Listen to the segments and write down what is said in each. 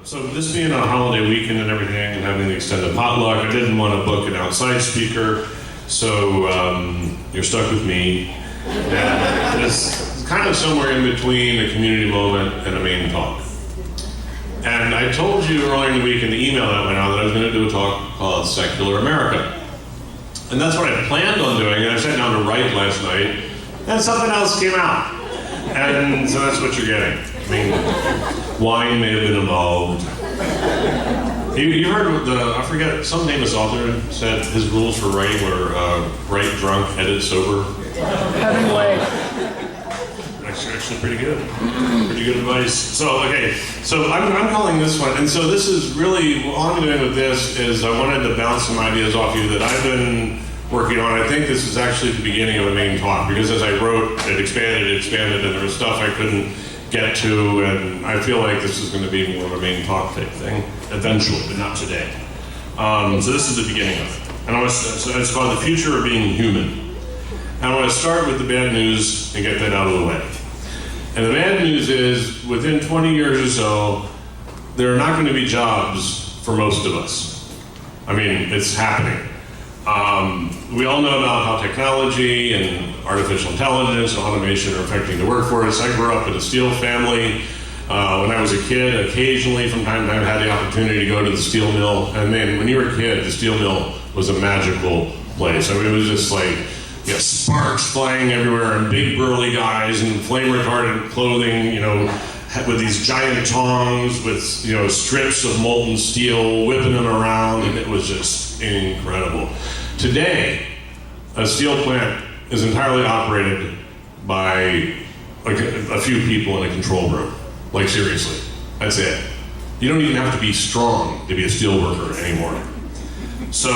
So this being a holiday weekend and everything and having the extended potluck, I didn't want to book an outside speaker, so you're stuck with me. And it's kind of somewhere in between a community moment and a main talk. And I told you earlier in the week in the email that went out that I was going to do a talk called Secular America. And that's what I planned on doing, and I sat down to write last night, and something else came out. And so that's what you're getting. I mean, wine may have been involved. You heard I forget, some famous author said his rules for writing were write drunk, edit sober. Hemingway. Actually pretty good. Pretty good advice. So, okay, so I'm calling this one, and so this is really, all I'm doing with this is I wanted to bounce some ideas off you that I've been working on. I think this is actually the beginning of a main talk, because as I wrote, it expanded, and there was stuff I couldn't get to, and I feel like this is going to be more of a main talk type thing eventually, but not today. So this is the beginning of it. And so it's called The Future of Being Human. And I want to start with the bad news and get that out of the way. And the bad news is, within 20 years or so, there are not going to be jobs for most of us. I mean, it's happening. We all know about how technology and artificial intelligence and automation are affecting the workforce. I grew up in a steel family. When I was a kid, occasionally from time to time, I had the opportunity to go to the steel mill. And man, when you were a kid, the steel mill was a magical place. I mean, it was just like, you know, sparks flying everywhere and big burly guys in flame retardant clothing, you know, with these giant tongs with, you know, strips of molten steel whipping them around, and it was just incredible. Today, a steel plant is entirely operated by like a few people in a control room. Like, seriously, that's it. You don't even have to be strong to be a steel worker anymore. So,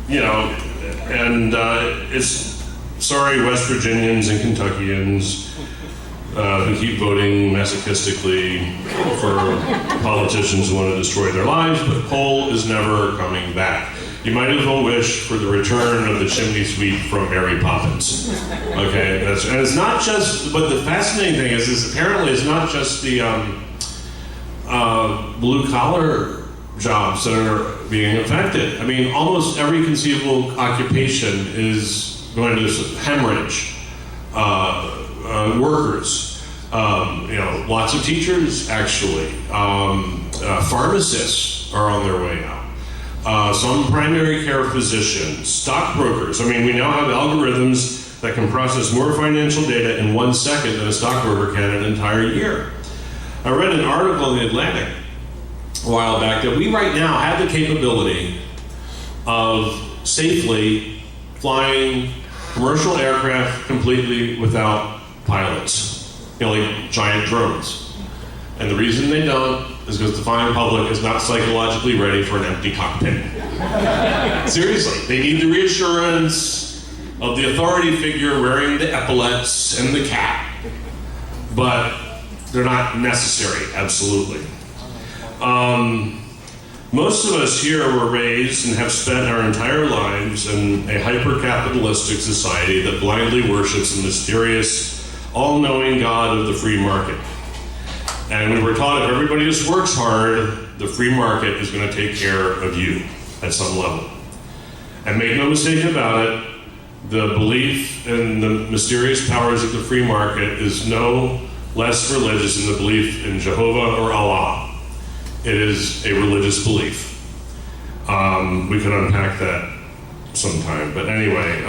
you know, and it's, sorry, West Virginians and Kentuckians who keep voting masochistically for politicians who want to destroy their lives, but coal is never coming back. You might as well wish for the return of the chimney sweep from Mary Poppins. Okay, and it's not just, but the fascinating thing is apparently it's not just the blue collar jobs that are being affected. I mean, almost every conceivable occupation is going to hemorrhage workers. You know, lots of teachers actually. Pharmacists are on their way out. Some primary care physicians, stockbrokers. I mean, we now have algorithms that can process more financial data in 1 second than a stockbroker can in an entire year. I read an article in The Atlantic a while back that we right now have the capability of safely flying commercial aircraft completely without pilots, you know, like giant drones. And the reason they don't is because the flying public is not psychologically ready for an empty cockpit. Seriously, they need the reassurance of the authority figure wearing the epaulets and the cap, but they're not necessary, absolutely. Most of us here were raised and have spent our entire lives in a hyper-capitalistic society that blindly worships the mysterious, all-knowing God of the free market. And we were taught if everybody just works hard, the free market is going to take care of you at some level. And make no mistake about it, the belief in the mysterious powers of the free market is no less religious than the belief in Jehovah or Allah. It is a religious belief. We can unpack that sometime. But anyway,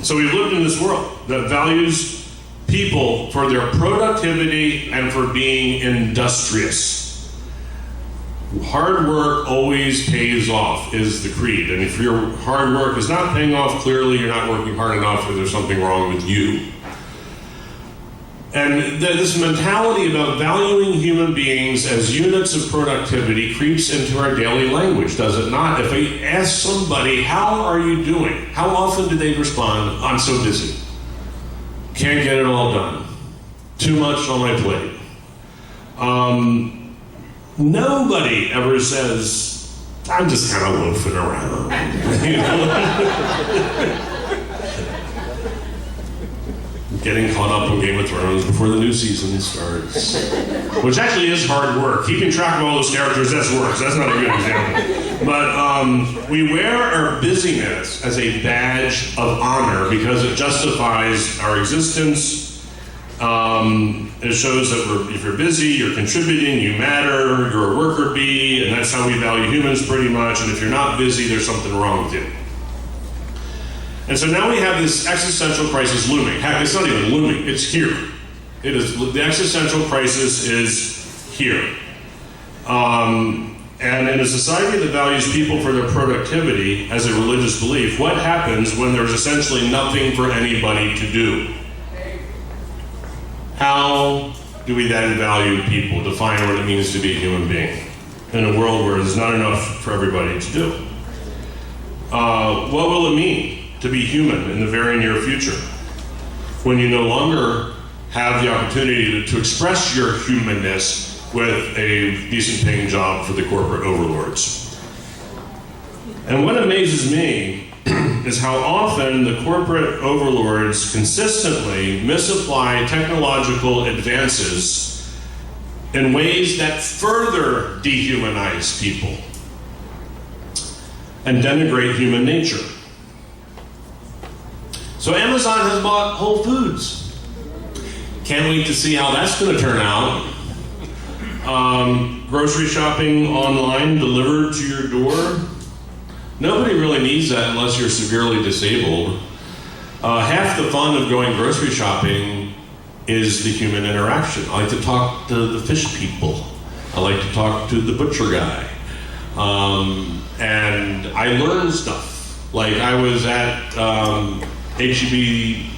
so we've lived in this world that values people for their productivity and for being industrious. Hard work always pays off is the creed. And if your hard work is not paying off, clearly you're not working hard enough or there's something wrong with you. And this mentality about valuing human beings as units of productivity creeps into our daily language, does it not? If I ask somebody, how are you doing? How often do they respond, I'm so busy. Can't get it all done. Too much on my plate. Nobody ever says, I'm just kind of loafing around. You know? getting caught up on Game of Thrones before the new season starts. Which actually is hard work. Keeping track of all those characters, that's work. So that's not a good example. But we wear our busyness as a badge of honor because it justifies our existence. It shows that if you're busy, you're contributing, you matter, you're a worker bee, and that's how we value humans pretty much. And if you're not busy, there's something wrong with you. And so now we have this existential crisis looming. Heck, it's not even looming, it's here. It is, the existential crisis is here. And in a society that values people for their productivity as a religious belief, what happens when there's essentially nothing for anybody to do? How do we then value people, define what it means to be a human being in a world where there's not enough for everybody to do? What will it mean to be human in the very near future when you no longer have the opportunity to express your humanness with a decent paying job for the corporate overlords? And what amazes me is how often the corporate overlords consistently misapply technological advances in ways that further dehumanize people and denigrate human nature. So Amazon has bought Whole Foods. Can't wait to see how that's going to turn out. Grocery shopping online delivered to your door. Nobody really needs that unless you're severely disabled. Half the fun of going grocery shopping is the human interaction. I like to talk to the fish people. I like to talk to the butcher guy. And I learn stuff. Like I was at HEB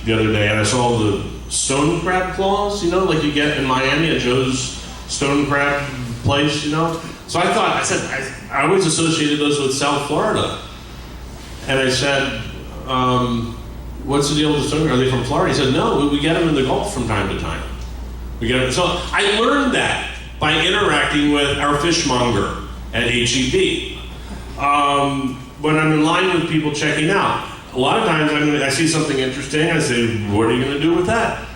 the other day and I saw the stone crab claws, like you get in Miami at Joe's stone crab place, So I always associated those with South Florida. And I said, what's the deal with the stone crab? Are they from Florida? He said, no, we get them in the Gulf from time to time. We get them. So I learned that by interacting with our fishmonger at HEB. When I'm in line with people checking out, a lot of times I see something interesting, I say, what are you going to do with that?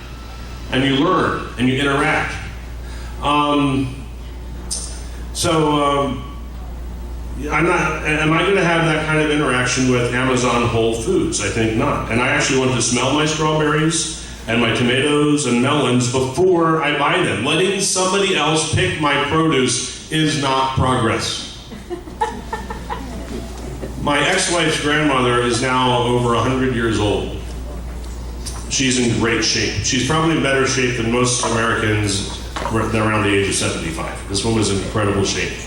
And you learn, and you interact. Am I going to have that kind of interaction with Amazon Whole Foods? I think not. And I actually want to smell my strawberries and my tomatoes and melons before I buy them. Letting somebody else pick my produce is not progress. My ex-wife's grandmother is now over 100 years old. She's in great shape. She's probably in better shape than most Americans around the age of 75. This woman's in incredible shape.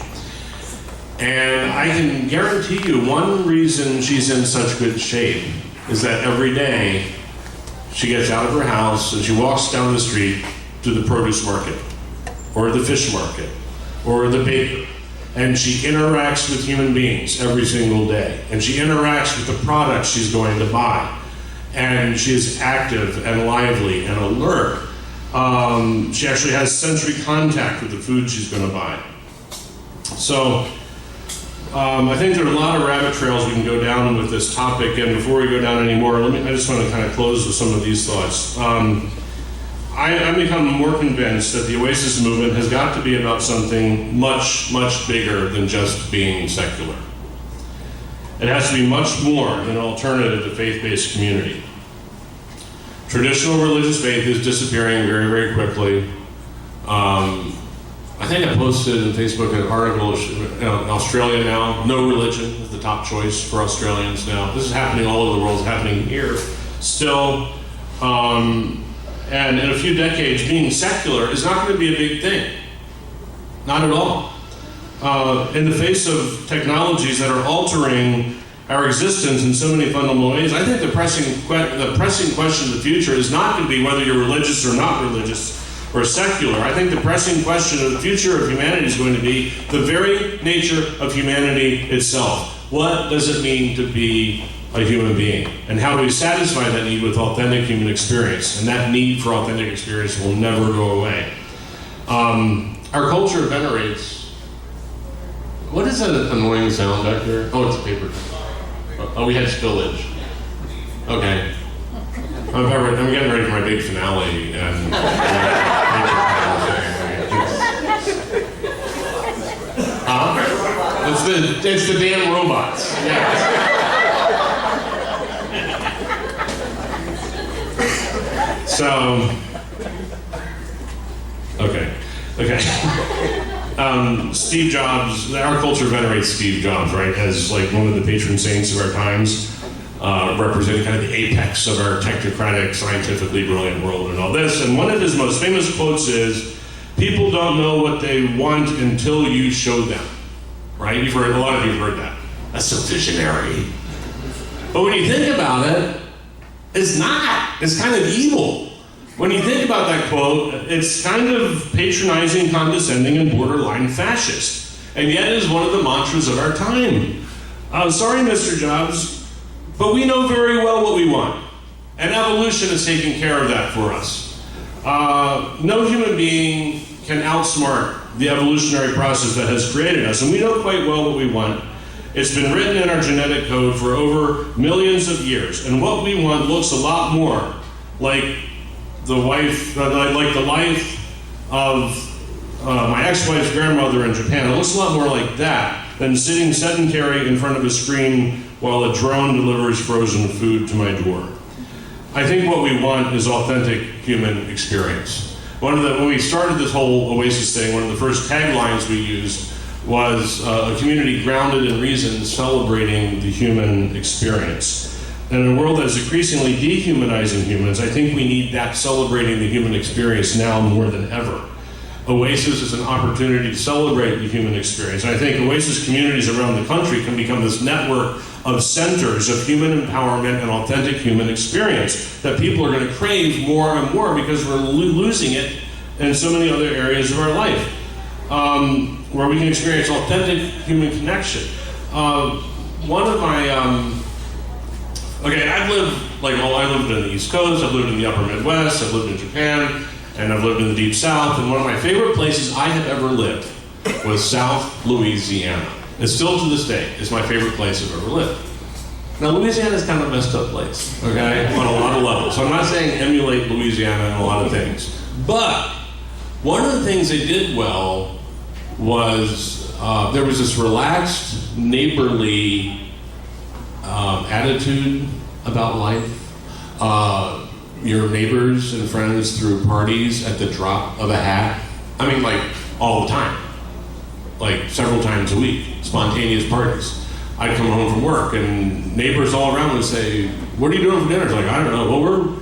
And I can guarantee you one reason she's in such good shape is that every day she gets out of her house and she walks down the street to the produce market or the fish market or the baker. And she interacts with human beings every single day. And she interacts with the products she's going to buy. And she is active and lively and alert. She actually has sensory contact with the food she's going to buy. So I think there are a lot of rabbit trails we can go down with this topic. And before we go down any more, I just want to kind of close with some of these thoughts. I've become more convinced that the Oasis movement has got to be about something much, much bigger than just being secular. It has to be much more than an alternative to faith-based community. Traditional religious faith is disappearing very, very quickly. I think I posted on Facebook an article in Australia now. No religion is the top choice for Australians now. This is happening all over the world. It's happening here still. And in a few decades, being secular is not going to be a big thing. Not at all. In the face of technologies that are altering our existence in so many fundamental ways, I think the pressing question of the future is not going to be whether you're religious or not religious or secular. I think the pressing question of the future of humanity is going to be the very nature of humanity itself. What does it mean to be a human being? And how do we satisfy that need with authentic human experience? And that need for authentic experience will never go away. Our culture venerates... What is that annoying sound back there? Oh, it's a paper. Oh, we had spillage. Okay. I'm getting ready for my big finale, and it's the damn robots. Yes. So, okay. Steve Jobs, our culture venerates Steve Jobs, right, as like one of the patron saints of our times, representing kind of the apex of our technocratic, scientifically brilliant world and all this. And one of his most famous quotes is, "People don't know what they want until you show them." Right? A lot of you have heard that. That's so visionary. But when you think about it, it's not. It's kind of evil. When you think about that quote, it's kind of patronizing, condescending, and borderline fascist. And yet it is one of the mantras of our time. Sorry, Mr. Jobs, but we know very well what we want. And evolution is taking care of that for us. No human being can outsmart the evolutionary process that has created us. And we know quite well what we want. It's been written in our genetic code for over millions of years. And what we want looks a lot more like the life of my ex-wife's grandmother in Japan. It looks a lot more like that than sitting sedentary in front of a screen while a drone delivers frozen food to my door. I think what we want is authentic human experience. When we started this whole Oasis thing, one of the first taglines we used was a community grounded in reason, celebrating the human experience. And in a world that is increasingly dehumanizing humans, I think we need that celebrating the human experience now more than ever. Oasis is an opportunity to celebrate the human experience. And I think Oasis communities around the country can become this network of centers of human empowerment and authentic human experience that people are going to crave more and more because we're losing it in so many other areas of our life, where we can experience authentic human connection. One of my, I lived in the East Coast, I've lived in the Upper Midwest, I've lived in Japan, and I've lived in the Deep South, and one of my favorite places I have ever lived was South Louisiana. And still to this day, it's my favorite place I've ever lived. Now, Louisiana is kind of a messed up place, okay, on a lot of levels. So I'm not saying emulate Louisiana in a lot of things. But one of the things they did well was there was this relaxed, neighborly attitude about life. Your neighbors and friends threw parties at the drop of a hat. I mean, like, all the time. Like, several times a week. Spontaneous parties. I'd come home from work, and neighbors all around would say, "What are you doing for dinner?" It's like, "I don't know. Well,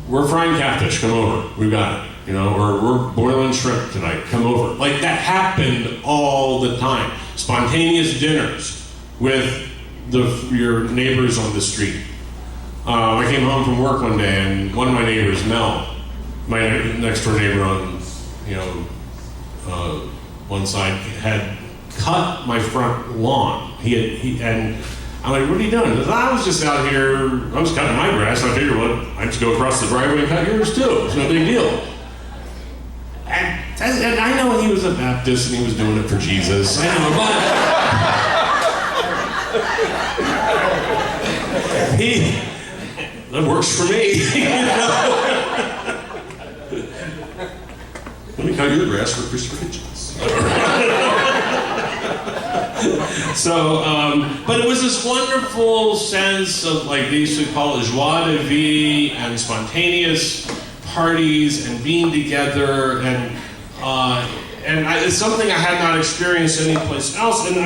we're frying catfish. Come over. We've got it. You know, or we're boiling shrimp tonight. Come over." Like, that happened all the time. Spontaneous dinners with your neighbors on the street. I came home from work one day, and one of my neighbors, Mel, my next door neighbor on, one side, had cut my front lawn. And I'm like, "What are you doing?" He goes, "I was just out here, I was cutting my grass. I figured, well, I'd just go across the driveway and cut yours too. It's no big deal." And I know he was a Baptist and he was doing it for Jesus. I know, but that works for me. Let me cut your grass for Christopher Hitchens. So, but it was this wonderful sense of, like, they used to call it joie de vivre and spontaneous parties and being together, and it's something I had not experienced anyplace else. And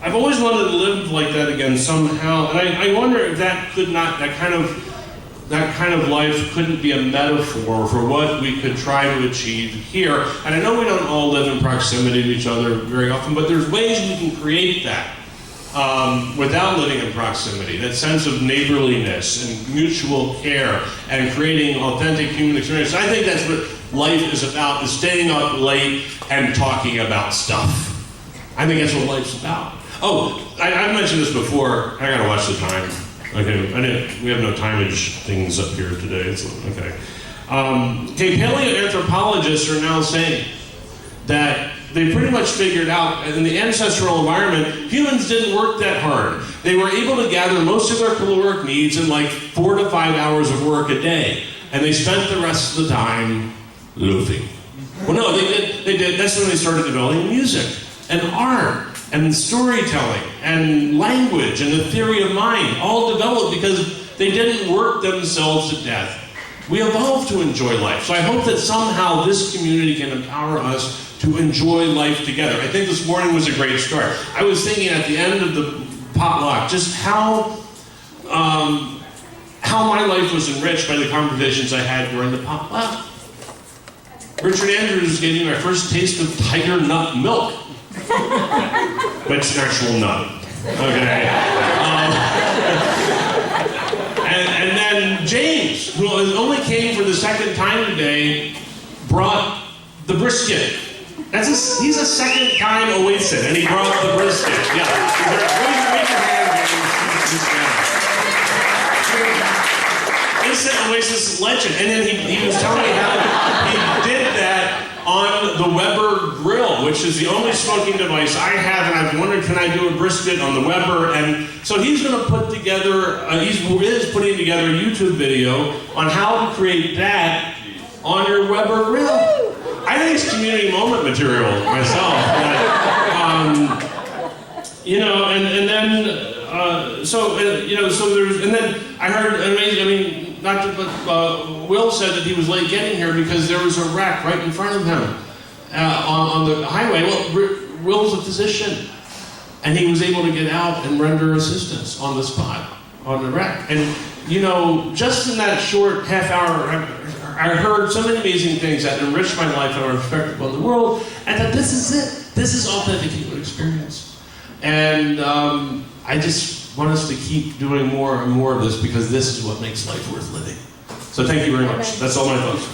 I've always wanted to live like that again somehow. And I wonder if that kind of life couldn't be a metaphor for what we could try to achieve here. And I know we don't all live in proximity to each other very often, but there's ways we can create that without living in proximity, that sense of neighborliness and mutual care and creating authentic human experience. I think that's what life is about, is staying up late and talking about stuff. I think that's what life's about. Oh, I mentioned this before. I gotta watch the time. Okay, we have no timeage things up here today. Okay, paleoanthropologists are now saying that they pretty much figured out in the ancestral environment, humans didn't work that hard. They were able to gather most of their caloric needs in like 4 to 5 hours of work a day. And they spent the rest of the time loafing. Well, no, they did. That's when they started developing music and art and storytelling and language and the theory of mind, all developed because they didn't work themselves to death. We evolved to enjoy life. So I hope that somehow this community can empower us to enjoy life together. I think this morning was a great start. I was thinking at the end of the potluck just how my life was enriched by the conversations I had during the potluck. Richard Andrews gave me my first taste of tiger nut milk. But it's an actual nut. Okay. And then James, who only came for the second time today, brought the brisket. He's a second time Oasis, and he brought the brisket. Yeah. Raise your hand, James. Instant Oasis legend. And then he was telling me how he did that on the Weber grill, which is the only smoking device I have, and I've wondered, can I do a brisket on the Weber? And so he's going to put together, he is putting together a YouTube video on how to create that on your Weber grill. I think it's community moment material myself. So there's, and then I heard, Will said that he was late getting here because there was a wreck right in front of him on the highway. Well, Will's a physician, and he was able to get out and render assistance on the spot, on the wreck. And, just in that short half hour, I heard so many amazing things that enriched my life and our perspective on the world, and that this is it. This is authentic human experience. And I just want us to keep doing more and more of this because this is what makes life worth living. So thank you very much. That's all my thoughts.